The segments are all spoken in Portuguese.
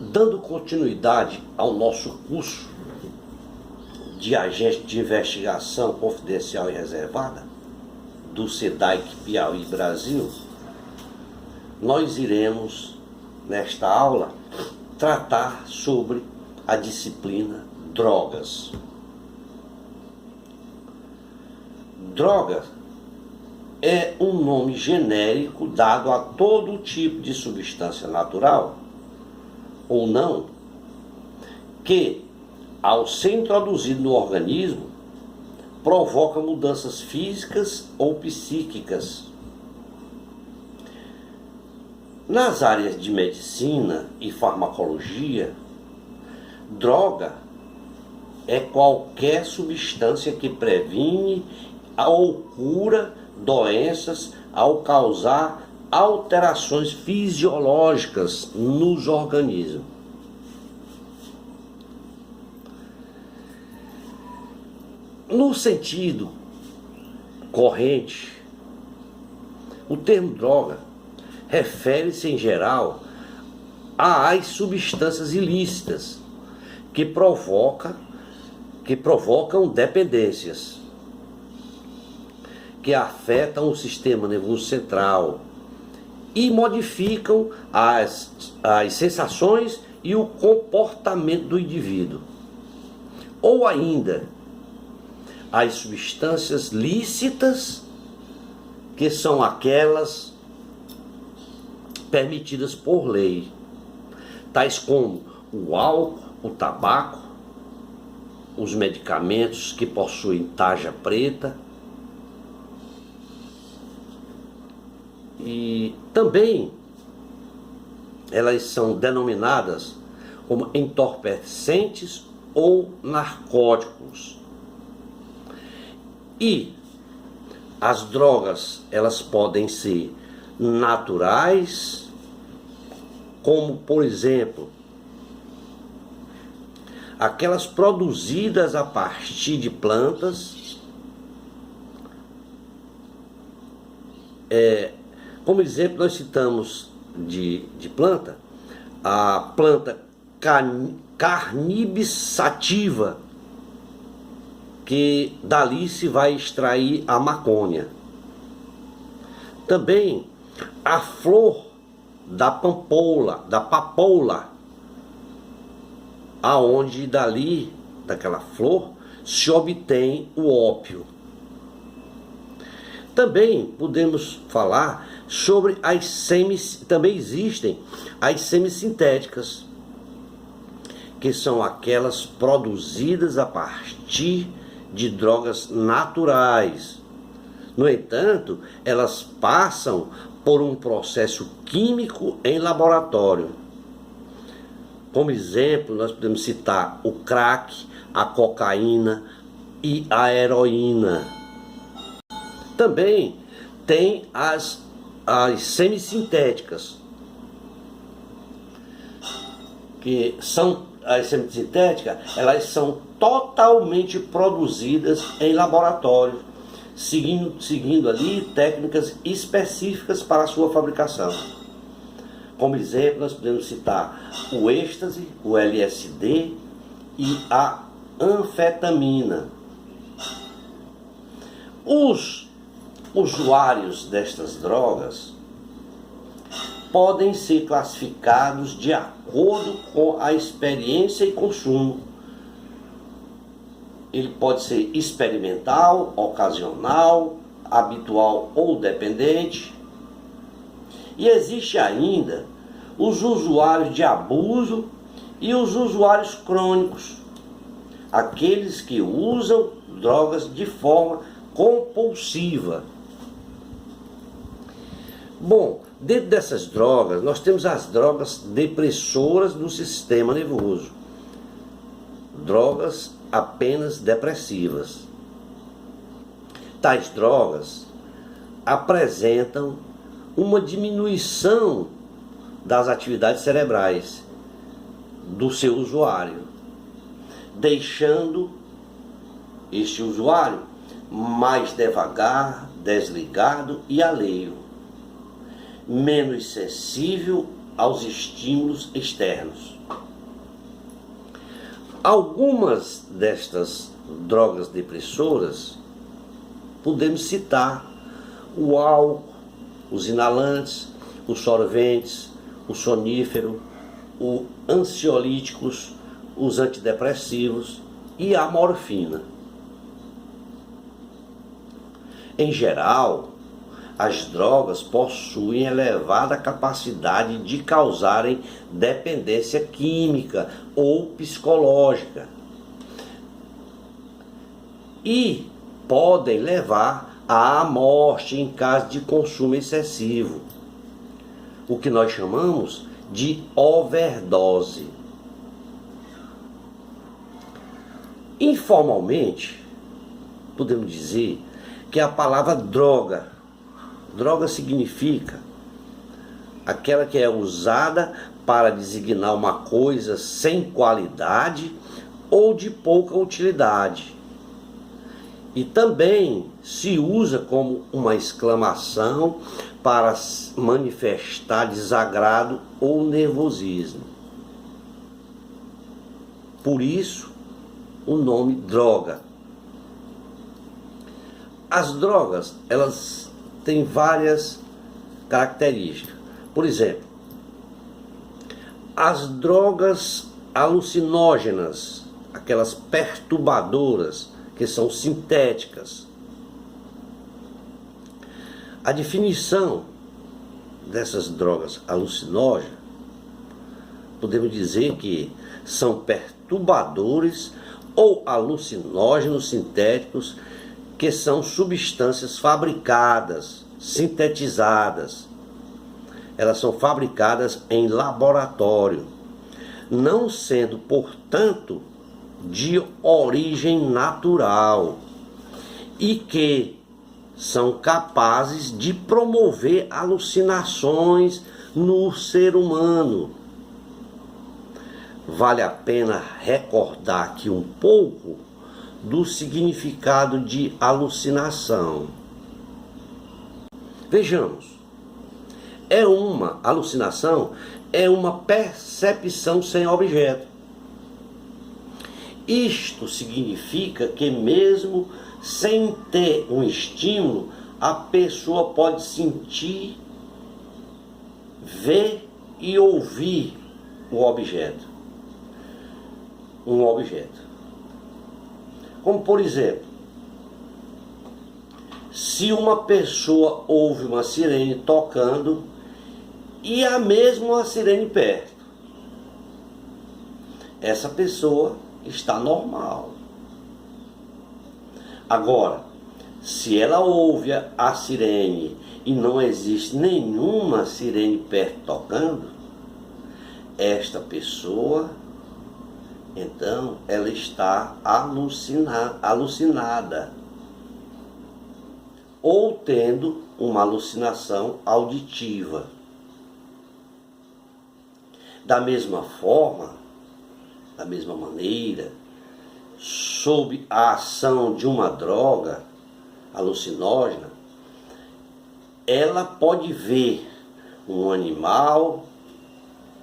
Dando continuidade ao nosso curso de agente de investigação confidencial e reservada do SEDAIC Piauí Brasil, nós iremos, nesta aula, tratar sobre a disciplina drogas. Droga é um nome genérico dado a todo tipo de substância natural ou não, que, ao ser introduzido no organismo, provoca mudanças físicas ou psíquicas. Nas áreas de medicina e farmacologia, droga é qualquer substância que previne ou cura doenças ao causar alterações fisiológicas nos organismos. No sentido corrente, o termo droga refere-se em geral às substâncias ilícitas que provocam dependências, que afetam o sistema nervoso central e modificam as sensações e o comportamento do indivíduo. Ou ainda, as substâncias lícitas, que são aquelas permitidas por lei, tais como o álcool, o tabaco, os medicamentos que possuem tarja preta, e também elas são denominadas como entorpecentes ou narcóticos. E as drogas, elas podem ser naturais, como por exemplo aquelas produzidas a partir de plantas, como exemplo nós citamos de planta, a planta Cannabis sativa, que dali se vai extrair a maconha. Também a flor da papoula, aonde dali, daquela flor, se obtém o ópio. Também podemos falar sobre também existem as semissintéticas, que são aquelas produzidas a partir de drogas naturais. No entanto, elas passam por um processo químico em laboratório. Como exemplo, nós podemos citar o crack, a cocaína e a heroína. Também tem as semissintéticas, que são as semissintéticas, elas são totalmente produzidas em laboratório, seguindo ali técnicas específicas para a sua fabricação. Como exemplo, nós podemos citar o êxtase, o LSD e a anfetamina. Os usuários destas drogas podem ser classificados de acordo com a experiência e consumo. Ele pode ser experimental, ocasional, habitual ou dependente. E existe ainda os usuários de abuso e os usuários crônicos, aqueles que usam drogas de forma compulsiva. Bom, dentro dessas drogas, nós temos as drogas depressoras do sistema nervoso, drogas apenas depressivas. Tais drogas apresentam uma diminuição das atividades cerebrais do seu usuário, deixando este usuário mais devagar, desligado e alheio, menos sensível aos estímulos externos. Algumas destas drogas depressoras podemos citar o álcool, os inalantes, os solventes, o sonífero, os ansiolíticos, os antidepressivos e a morfina. Em geral, as drogas possuem elevada capacidade de causarem dependência química ou psicológica e podem levar à morte em caso de consumo excessivo, o que nós chamamos de overdose. Informalmente, podemos dizer que a palavra droga significa aquela que é usada para designar uma coisa sem qualidade ou de pouca utilidade. E também se usa como uma exclamação para manifestar desagrado ou nervosismo. Por isso, o nome droga. As drogas, elas têm várias características. Por exemplo, as drogas alucinógenas, aquelas perturbadoras, que são sintéticas. A definição dessas drogas alucinógenas, podemos dizer que são perturbadores ou alucinógenos sintéticos que são substâncias fabricadas, sintetizadas. Elas são fabricadas em laboratório, não sendo, portanto, de origem natural e que são capazes de promover alucinações no ser humano. Vale a pena recordar aqui um pouco do significado de alucinação. Vejamos, uma alucinação é uma percepção sem objeto. Isto significa que mesmo sem ter um estímulo, a pessoa pode sentir, ver e ouvir um objeto. Como por exemplo, se uma pessoa ouve uma sirene tocando e há mesmo uma sirene perto, essa pessoa está normal. Agora, se ela ouve a sirene e não existe nenhuma sirene perto tocando, esta pessoa, então, ela está alucinada ou tendo uma alucinação auditiva. Da mesma forma, da mesma maneira, sob a ação de uma droga alucinógena, ela pode ver um animal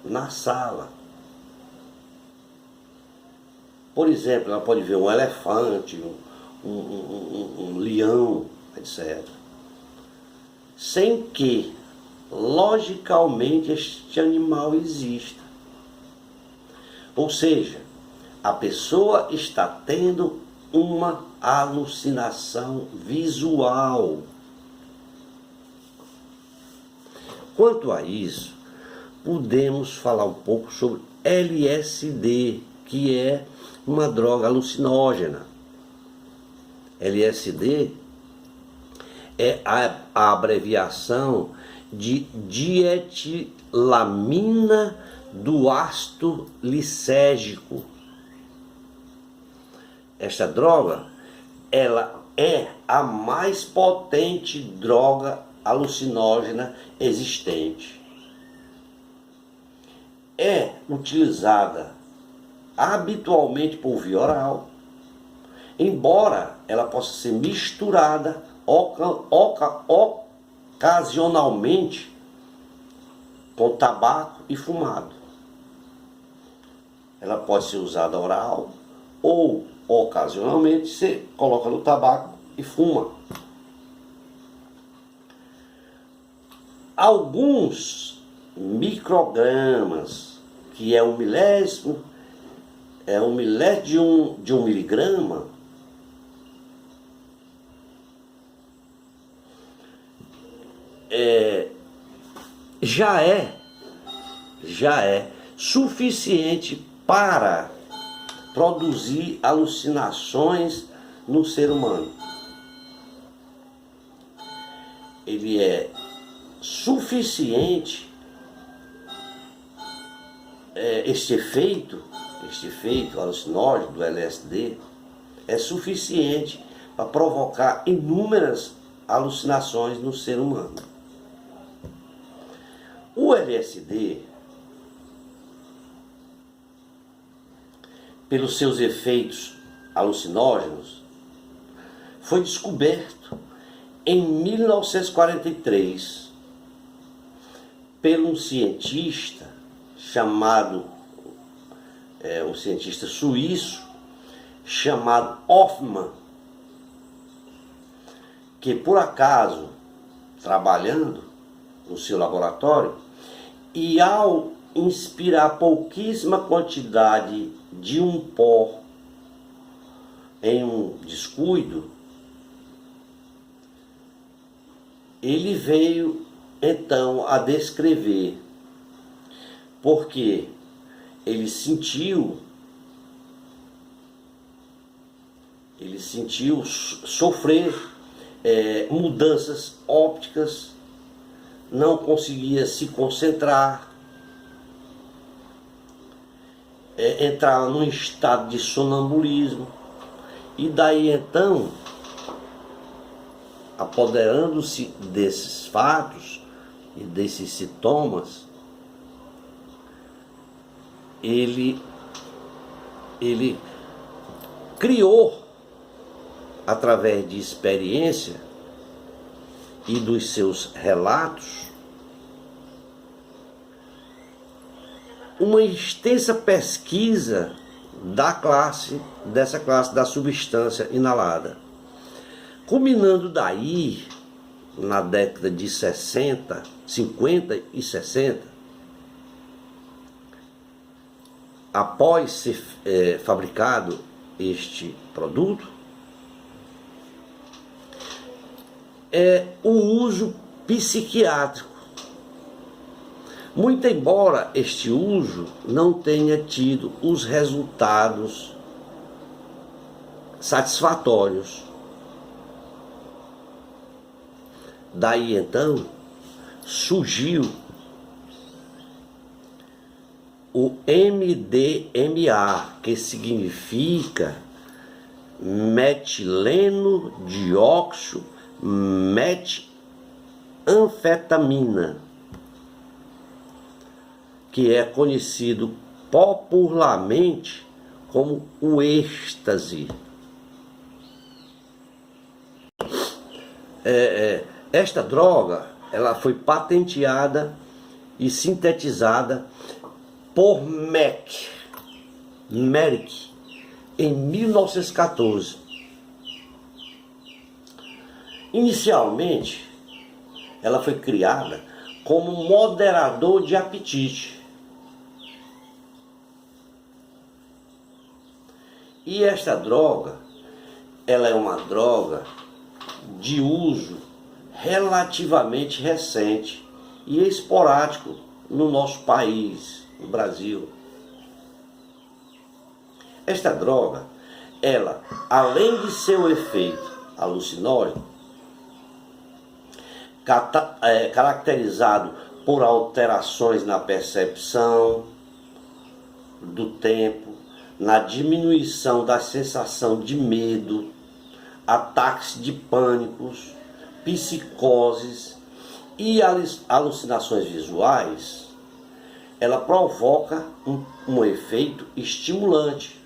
na sala. Por exemplo, ela pode ver um elefante, um leão, etc. Sem que, logicamente, este animal exista. Ou seja, a pessoa está tendo uma alucinação visual. Quanto a isso, podemos falar um pouco sobre LSD, que é uma droga alucinógena. LSD é a abreviação de dietilamina do ácido lisérgico. Esta droga, ela é a mais potente droga alucinógena existente. É utilizada habitualmente por via oral, embora ela possa ser misturada ocasionalmente com tabaco e fumado. Ela pode ser usada oral ou ocasionalmente você coloca no tabaco e fuma. Alguns microgramas, que é um milésimo de um miligrama, já é suficiente para produzir alucinações no ser humano. Ele é suficiente, este efeito alucinógeno do LSD é suficiente para provocar inúmeras alucinações no ser humano. O LSD, pelos seus efeitos alucinógenos, foi descoberto em 1943 por um cientista um cientista suíço chamado Hofmann, que por acaso, trabalhando no seu laboratório, e ao inspirar pouquíssima quantidade de um pó em um descuido, ele veio então a descrever, porque ele sentiu sofrer mudanças ópticas, não conseguia se concentrar, entrava num estado de sonambulismo, e daí então, apoderando-se desses fatos e desses sintomas, ele criou, através de experiência e dos seus relatos, uma extensa pesquisa dessa classe da substância inalada. Culminando daí, na década de 50 e 60, após ser fabricado este produto, o uso psiquiátrico. Muito embora este uso não tenha tido os resultados satisfatórios. Daí então surgiu o MDMA, que significa metileno dióxido metanfetamina, que é conhecido popularmente como o êxtase. Esta droga, ela foi patenteada e sintetizada por Merck em 1914. Inicialmente, ela foi criada como moderador de apetite. E esta droga, ela é uma droga de uso relativamente recente e esporádico no nosso país, no Brasil. Esta droga, ela, além de seu efeito alucinógeno, caracterizado por alterações na percepção do tempo, na diminuição da sensação de medo, ataques de pânicos, psicoses e alucinações visuais, ela provoca um efeito estimulante,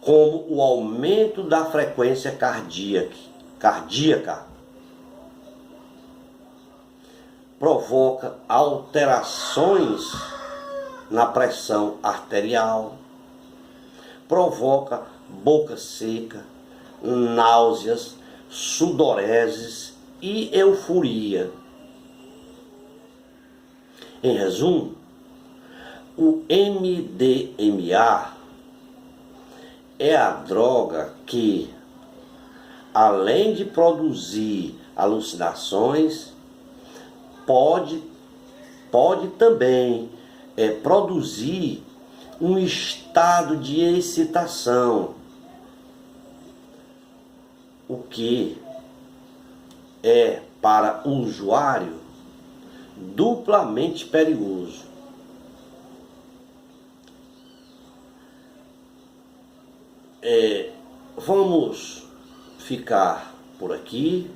como o aumento da frequência cardíaca, provoca alterações na pressão arterial, provoca boca seca, náuseas, sudoreses e euforia. Em resumo, o MDMA é a droga que, além de produzir alucinações, pode também produzir um estado de excitação, o que é para o usuário duplamente perigoso. Vamos ficar por aqui.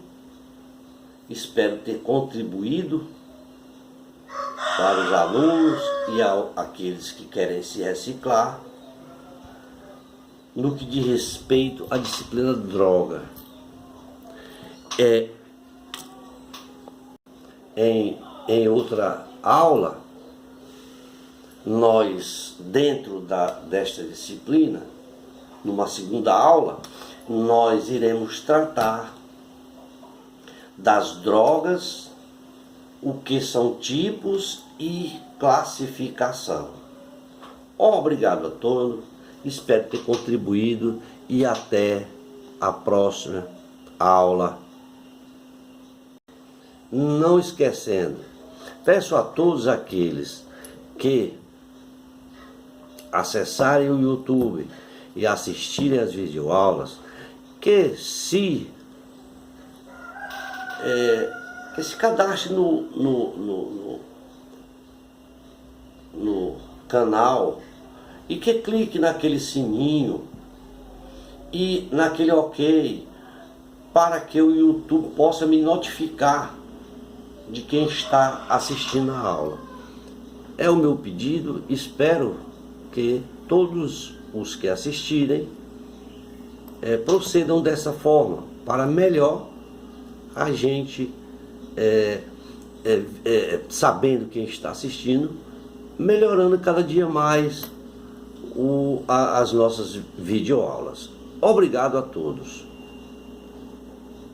Espero ter contribuído para os alunos e aqueles que querem se reciclar no que diz respeito à disciplina droga. Em outra aula, nós, dentro desta disciplina, numa segunda aula, nós iremos tratar das drogas, o que são tipos e classificação. Obrigado a todos, espero ter contribuído e até a próxima aula. Não esquecendo, peço a todos aqueles que acessarem o YouTube e assistirem às videoaulas, que se cadastre no canal e que clique naquele sininho e naquele OK, para que o YouTube possa me notificar de quem está assistindo a aula. É o meu pedido, espero que todos os que assistirem procedam dessa forma, para melhor a gente, sabendo quem está assistindo, melhorando cada dia mais as nossas videoaulas. Obrigado a todos.